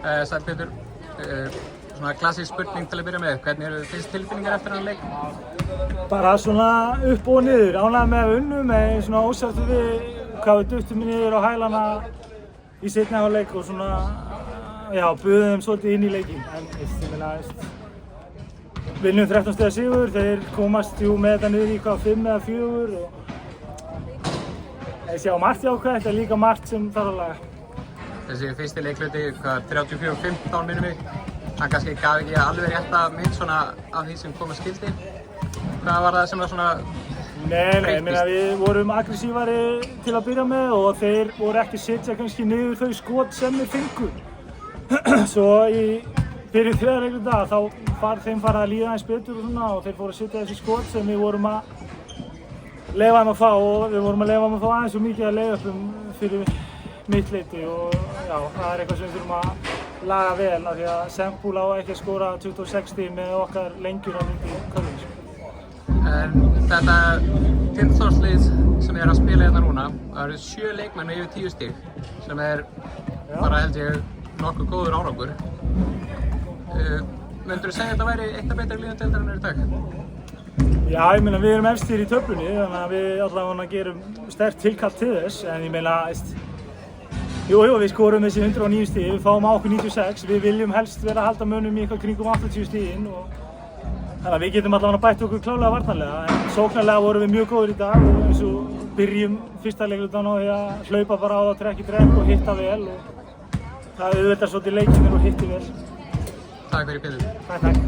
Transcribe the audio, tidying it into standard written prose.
Sæll Pétur, svona klassísk spurning til að byrja með. Hvernig eru fyrst tilfinningar eftir þennan leik? Bara svona upp og niður, ánægður með að unnum, en svona ósáttur við hvað við duttum niður á hælana í seinni hálfleik og svona, já, buðum svolítið inn í leikinn. En ég meina, vinnum 13 stiga sigur, þeir komast með þetta niður í hvað 5 eða 4 og ég sjá margt jákvætt, en líka margt sem þarf að laga. Þessi fyrsti leikluti, 34-15 minnum við. Hann kannski gaf ekki alveg rétta mynd svona af því sem kom að skildi. Hvað var það sem var svona Nei, ég meina við vorum aggressívari til að byrja með og þeir voru ekki að setja kannski niður þau skot sem við fengum. Svo í byrju þriðja leikluta þá var þeim farið að líða aðeins betur og svona og þeir fóru að setja þessi skot sem við vorum að leyfa þeim að fá og við vorum að leyfa þeim að fá aðeins og mikið að leiða upp fyrir mitt leyti og já, það er eitthvað sem við þurfum að laga vel af því að Sempúl á ekki að skora 26 stig með okkar lengjur á myndi körfum. En þetta Tindastólslið sem er að spila hérna núna, það eru 7 leikmenn með yfir 10 stig sem er bara held ég nokkuð góður árangur. Myndirðu segja að þetta væri eitt af betri liðum deildarinnar í dag? Já, ég meina við erum efstir í töflunni þannig að við allavega gerum sterkt tilkall til þess en ég meina Jú, við skorum þessi 109 stig, við fáum á okkur 96, við viljum helst vera að halda mönnum í eitthvað kringum 80 stiginn og þannig að við getum allavega bætt okkur klárlega varnarlega en sóknarlega vorum við mjög góðir í dag og eins og byrjum fyrsta leiklutann á því að hlaupa bara á það trekk í trekk og hitta vel og það auðveldar svolítið leikinn og hitti vel. Takk fyrir Pétur. Takk.